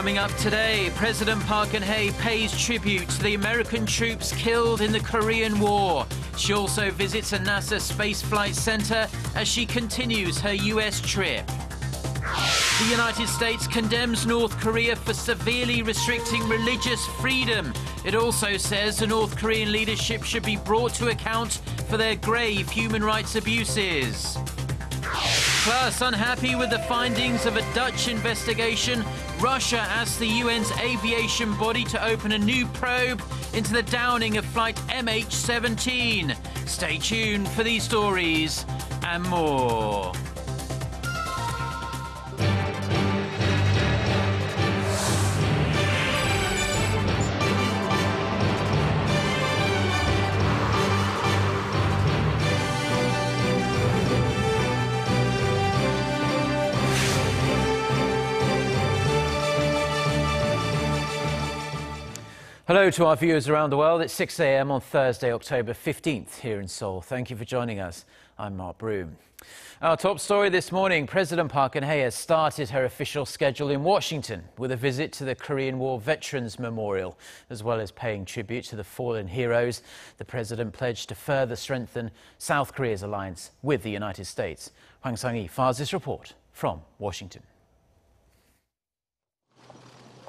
Coming up today, President Park Geun-hye pays tribute to the American troops killed in the Korean War. She also visits a NASA Space Flight Center as she continues her U.S. trip. The United States condemns North Korea for severely restricting religious freedom. It also says the North Korean leadership should be brought to account for their grave human rights abuses. Plus, unhappy with the findings of a Dutch investigation, Russia asked the UN's aviation body to open a new probe into the downing of Flight MH17. Stay tuned for these stories and more. Hello to our viewers around the world. It's 6 a.m. on Thursday, October 15th here in Seoul. Thank you for joining us. I'm Mark Broome. Our top story this morning, President Park Geun-hye has started her official schedule in Washington with a visit to the Korean War Veterans Memorial. As well as paying tribute to the fallen heroes, the president pledged to further strengthen South Korea's alliance with the United States. Hwang Sang-hee files this report from Washington.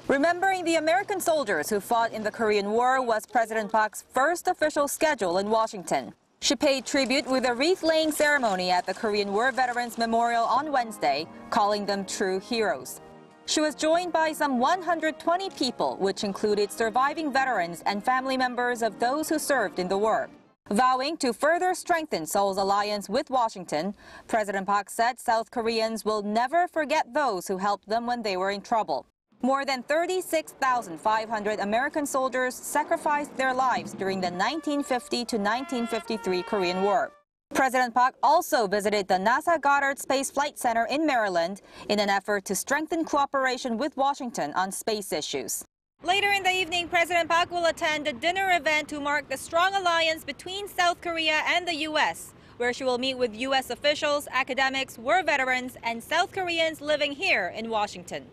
Remembering the American soldiers who fought in the Korean War was President Park's first official schedule in Washington. She paid tribute with a wreath-laying ceremony at the Korean War Veterans Memorial on Wednesday, calling them true heroes. She was joined by some 120 people, which included surviving veterans and family members of those who served in the war. Vowing to further strengthen Seoul's alliance with Washington, President Park said South Koreans will never forget those who helped them when they were in trouble. More than 36,500 American soldiers sacrificed their lives during the 1950 to 1953 Korean War. President Park also visited the NASA Goddard Space Flight Center in Maryland in an effort to strengthen cooperation with Washington on space issues. Later in the evening, President Park will attend a dinner event to mark the strong alliance between South Korea and the U.S., where she will meet with U.S. officials, academics, war veterans, and South Koreans living here in Washington.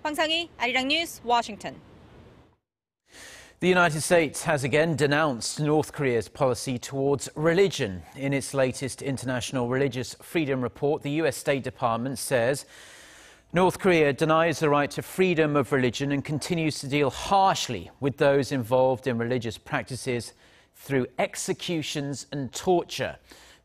Hwang Sang-hee, Arirang News, Washington. The United States has again denounced North Korea's policy towards religion. In its latest International Religious Freedom Report, the U.S. State Department says North Korea denies the right to freedom of religion and continues to deal harshly with those involved in religious practices through executions and torture.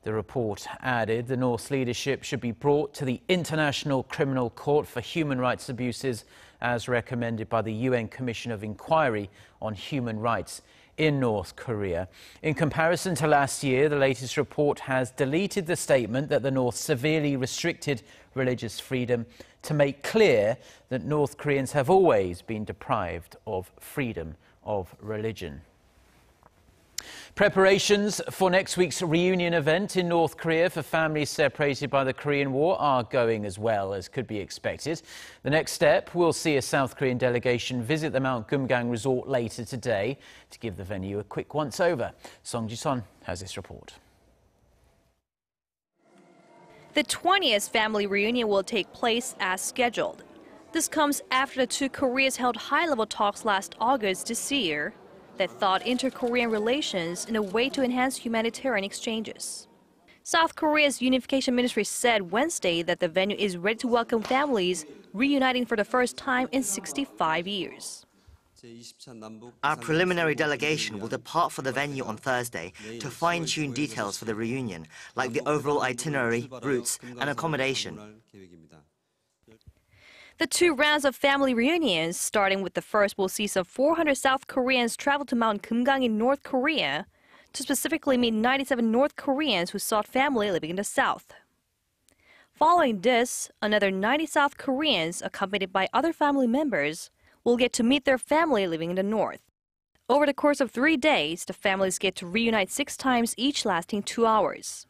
The report added the North's leadership should be brought to the International Criminal Court for human rights abuses as recommended by the UN Commission of Inquiry on Human Rights in North Korea. In comparison to last year, the latest report has deleted the statement that the North severely restricted religious freedom to make clear that North Koreans have always been deprived of freedom of religion. Preparations for next week's reunion event in North Korea for families separated by the Korean War are going as well as could be expected. The next step will see a South Korean delegation visit the Mount Kumgang resort later today to give the venue a quick once-over. Song Ji-son has this report. The 20th family reunion will take place as scheduled. This comes after the two Koreas held high-level talks last August this year that thought inter-Korean relations in a way to enhance humanitarian exchanges. South Korea's Unification Ministry said Wednesday that the venue is ready to welcome families reuniting for the first time in 65 years. Our preliminary delegation will depart for the venue on Thursday to fine-tune details for the reunion, like the overall itinerary, routes, and accommodation. The two rounds of family reunions, starting with the first, will see some 400 South Koreans travel to Mount Kumgang in North Korea to specifically meet 97 North Koreans who sought family living in the South. Following this, another 90 South Koreans, accompanied by other family members, will get to meet their family living in the North. Over the course of 3 days, the families get to reunite 6 times, each lasting 2 hours.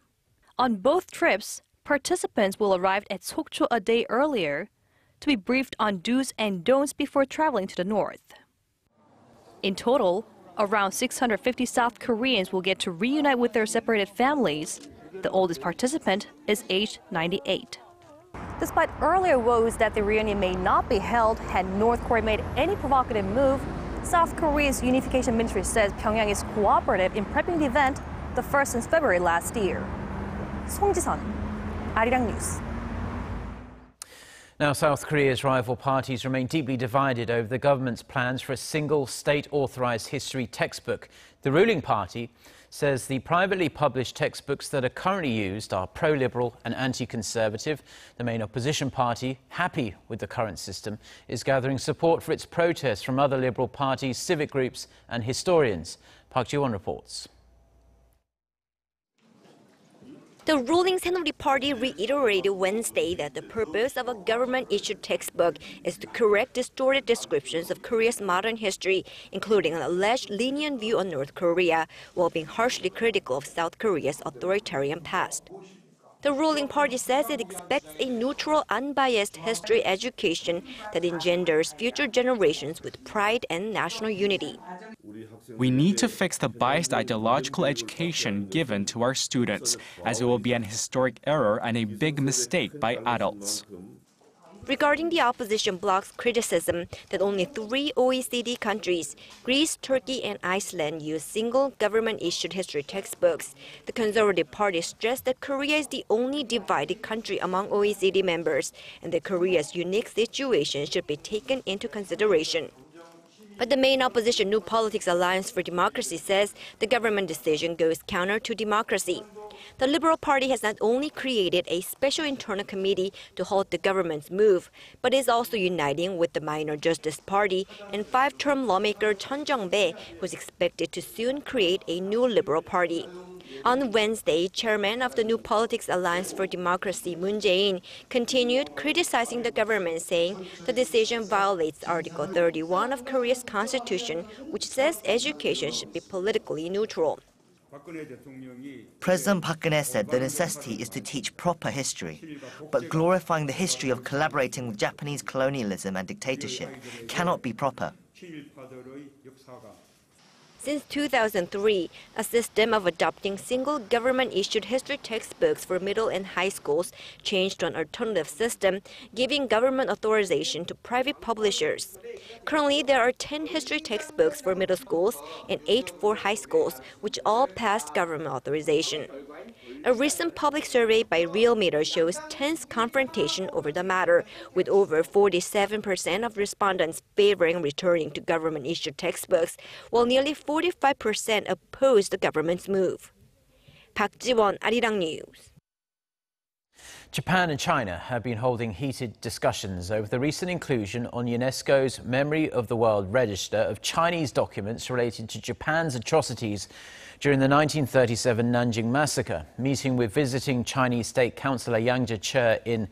On both trips, participants will arrive at Sokcho a day earlier to be briefed on do's and don'ts before traveling to the North. In total, around 650 South Koreans will get to reunite with their separated families. The oldest participant is aged 98. Despite earlier woes that the reunion may not be held had North Korea made any provocative move, South Korea's unification ministry says Pyongyang is cooperative in prepping the event, the first since February last year. 송지선, Arirang News. Now, South Korea's rival parties remain deeply divided over the government's plans for a single state-authorized history textbook. The ruling party says the privately published textbooks that are currently used are pro-liberal and anti-conservative. The main opposition party, happy with the current system, is gathering support for its protests from other liberal parties, civic groups and historians. Park Geun-hye reports. The ruling Saenuri Party reiterated Wednesday that the purpose of a government-issued textbook is to correct distorted descriptions of Korea's modern history, including an alleged lenient view on North Korea, while being harshly critical of South Korea's authoritarian past. The ruling party says it expects a neutral, unbiased history education that engenders future generations with pride and national unity. We need to fix the biased ideological education given to our students, as it will be an historic error and a big mistake by adults. Regarding the opposition bloc's criticism that only 3 OECD countries, Greece, Turkey, and Iceland, use single government-issued history textbooks, the Conservative Party stressed that Korea is the only divided country among OECD members and that Korea's unique situation should be taken into consideration. But the main opposition New Politics Alliance for Democracy says the government decision goes counter to democracy. The Liberal Party has not only created a special internal committee to halt the government's move, but is also uniting with the Minor Justice Party and 5-term lawmaker Shin Dongbin, who is expected to soon create a new Liberal Party. On Wednesday, chairman of the New Politics Alliance for Democracy, Moon Jae-in, continued criticizing the government, saying the decision violates Article 31 of Korea's constitution, which says education should be politically neutral. President Park Geun-hye said the necessity is to teach proper history, but glorifying the history of collaborating with Japanese colonialism and dictatorship cannot be proper. Since 2003, a system of adopting single government-issued history textbooks for middle and high schools changed to an alternative system, giving government authorization to private publishers. Currently, there are 10 history textbooks for middle schools and 8 for high schools, which all passed government authorization. A recent public survey by Realmeter shows tense confrontation over the matter, with over 47% of respondents favoring returning to government-issued textbooks, while nearly 45% oppose the government's move. Park Ji-won, Arirang News. Japan and China have been holding heated discussions over the recent inclusion on UNESCO's Memory of the World Register of Chinese documents related to Japan's atrocities during the 1937 Nanjing massacre. Meeting with visiting Chinese State Councillor Yang Jie-che in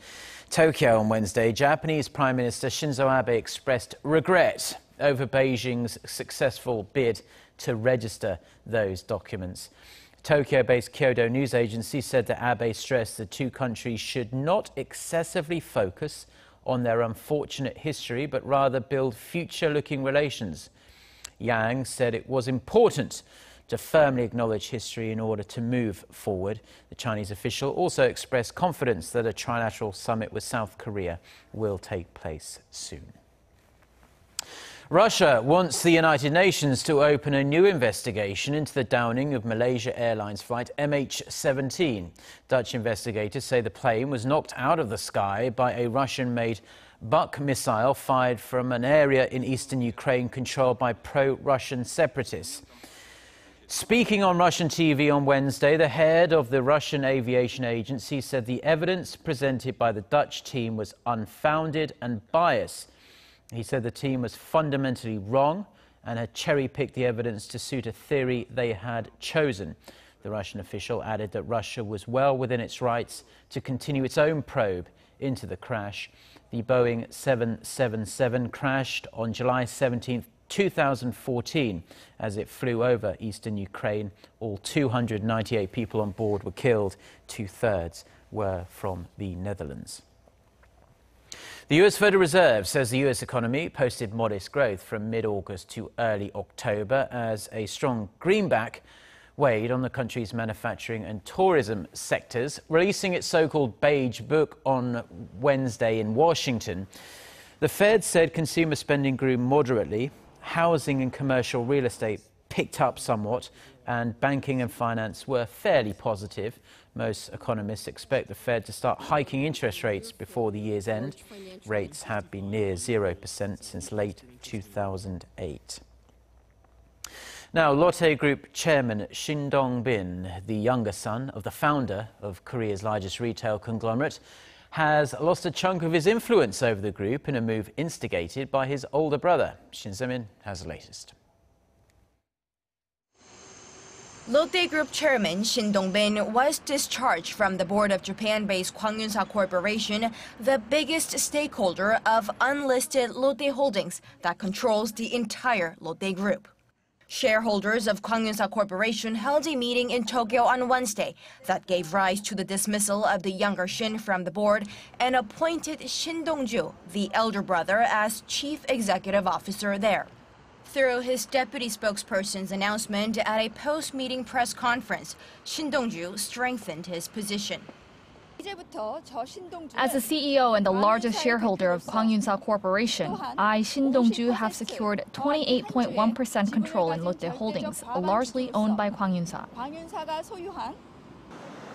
Tokyo on Wednesday, Japanese Prime Minister Shinzo Abe expressed regret over Beijing's successful bid to register those documents. Tokyo-based Kyodo news agency said that Abe stressed the two countries should not excessively focus on their unfortunate history, but rather build future-looking relations. Yang said it was important to firmly acknowledge history in order to move forward. The Chinese official also expressed confidence that a trilateral summit with South Korea will take place soon. Russia wants the United Nations to open a new investigation into the downing of Malaysia Airlines Flight MH17. Dutch investigators say the plane was knocked out of the sky by a Russian-made Buk missile fired from an area in eastern Ukraine controlled by pro-Russian separatists. Speaking on Russian TV on Wednesday, the head of the Russian aviation agency said the evidence presented by the Dutch team was unfounded and biased. He said the team was fundamentally wrong and had cherry-picked the evidence to suit a theory they had chosen. The Russian official added that Russia was well within its rights to continue its own probe into the crash. The Boeing 777 crashed on July 17, 2014, as it flew over eastern Ukraine. All 298 people on board were killed. 2/3 were from the Netherlands. The U.S. Federal Reserve says the U.S. economy posted modest growth from mid-August to early October as a strong greenback weighed on the country's manufacturing and tourism sectors. Releasing its so-called Beige Book on Wednesday in Washington, the Fed said consumer spending grew moderately, housing and commercial real estate picked up somewhat, and banking and finance were fairly positive. Most economists expect the Fed to start hiking interest rates before the year's end. Rates have been near 0% since late 2008. Now, Lotte Group chairman Shin Dongbin, the younger son of the founder of Korea's largest retail conglomerate, has lost a chunk of his influence over the group in a move instigated by his older brother. Shin Semin has the latest. Lotte Group chairman Shin Dongbin was discharged from the board of Japan-based Kwanghyunsa Corporation, the biggest stakeholder of unlisted Lotte Holdings that controls the entire Lotte Group. Shareholders of Kwanghyunsa Corporation held a meeting in Tokyo on Wednesday that gave rise to the dismissal of the younger Shin from the board and appointed Shin Dong-ju, the elder brother, as chief executive officer there. Through his deputy spokesperson's announcement at a post-meeting press conference, Shin Dong-ju strengthened his position. As the CEO and the largest shareholder of Kwanghyunsa Corporation, I, Shin Dong-ju, have secured 28.1% control in Lotte Holdings, largely owned by Kwanghyunsa.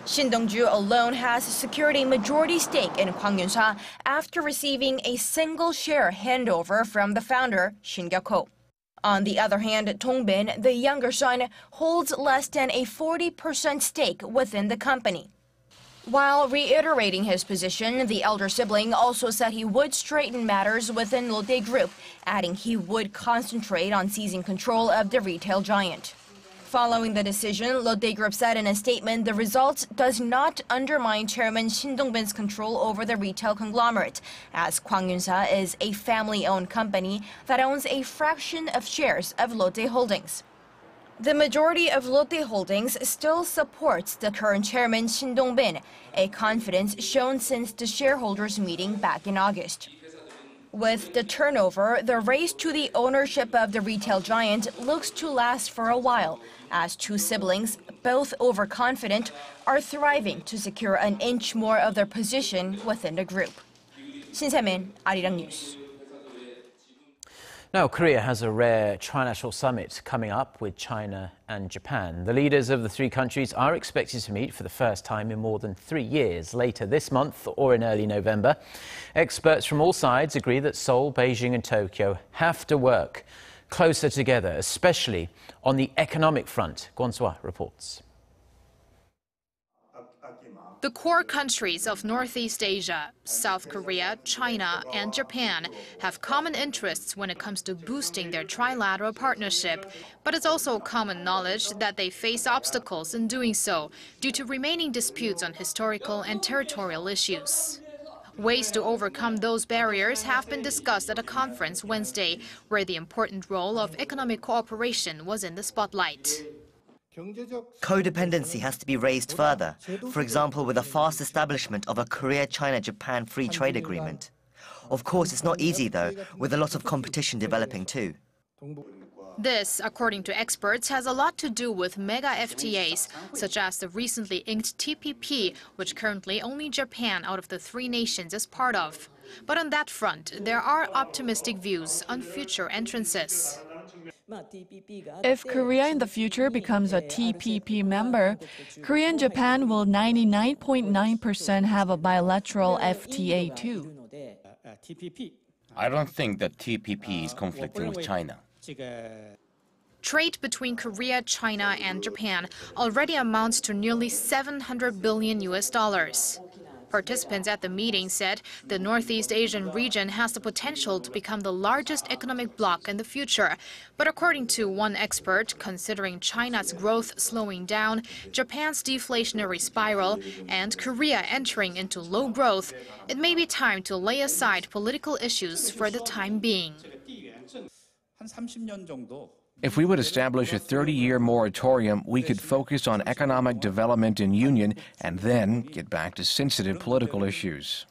Shin Dong-ju alone has secured a majority stake in Kwanghyunsa after receiving a single share handover from the founder, Shin Gyuk-ho. On the other hand, Dongbin, the younger son, holds less than a 40% stake within the company. While reiterating his position, the elder sibling also said he would straighten matters within Lotte Group, adding he would concentrate on seizing control of the retail giant. Following the decision, Lotte Group said in a statement the result does not undermine Chairman Shin Dongbin's control over the retail conglomerate, as Kwanghyunsa is a family-owned company that owns a fraction of shares of Lotte Holdings. The majority of Lotte Holdings still supports the current chairman Shin Dongbin, a confidence shown since the shareholders' meeting back in August. With the turnover, the race to the ownership of the retail giant looks to last for a while, as two siblings, both overconfident, are thriving to secure an inch more of their position within the group. Shin Se-min, Arirang News. Now, Korea has a rare trinational summit coming up with China and Japan. The leaders of the three countries are expected to meet for the first time in more than 3 years, later this month or in early November. Experts from all sides agree that Seoul, Beijing and Tokyo have to work closer together, especially on the economic front. Kwon-swa reports. The core countries of Northeast Asia, South Korea, China, and Japan have common interests when it comes to boosting their trilateral partnership, but it's also common knowledge that they face obstacles in doing so due to remaining disputes on historical and territorial issues. Ways to overcome those barriers have been discussed at a conference Wednesday, where the important role of economic cooperation was in the spotlight. Codependency has to be raised further, for example with the fast establishment of a Korea-China-Japan free trade agreement. Of course, it's not easy though, with a lot of competition developing too. This, according to experts, has a lot to do with mega FTAs, such as the recently inked TPP, which currently only Japan out of the three nations is part of. But on that front, there are optimistic views on future entrances. If Korea in the future becomes a TPP member, Korea and Japan will 99.9% have a bilateral FTA too. I don't think that TPP is conflicting with China. Trade between Korea, China, and Japan already amounts to nearly $700 billion. Participants at the meeting said the Northeast Asian region has the potential to become the largest economic bloc in the future. But according to one expert, considering China's growth slowing down, Japan's deflationary spiral, and Korea entering into low growth, it may be time to lay aside political issues for the time being. If we would establish a 30-year moratorium, we could focus on economic development in Union and then get back to sensitive political issues.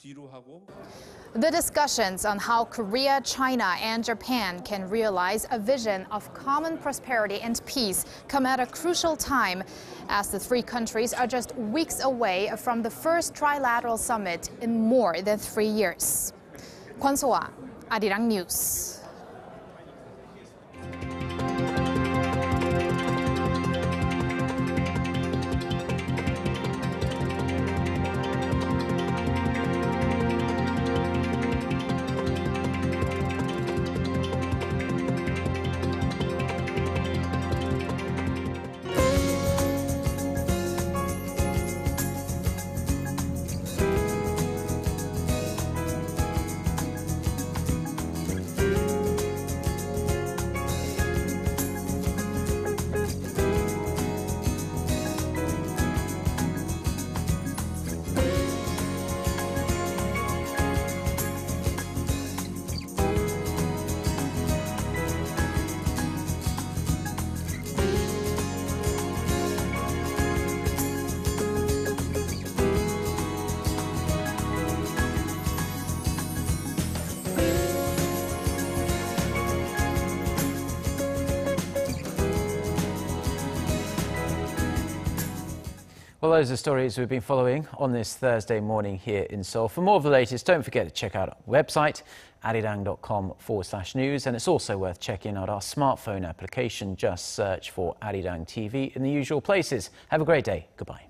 The discussions on how Korea, China, and Japan can realize a vision of common prosperity and peace come at a crucial time, as the three countries are just weeks away from the first trilateral summit in more than 3 years. Kwon So-ah, Arirang News. Well, those are stories we've been following on this Thursday morning here in Seoul. For more of the latest, don't forget to check out our website, arirang.com/news. And it's also worth checking out our smartphone application. Just search for Arirang TV in the usual places. Have a great day. Goodbye.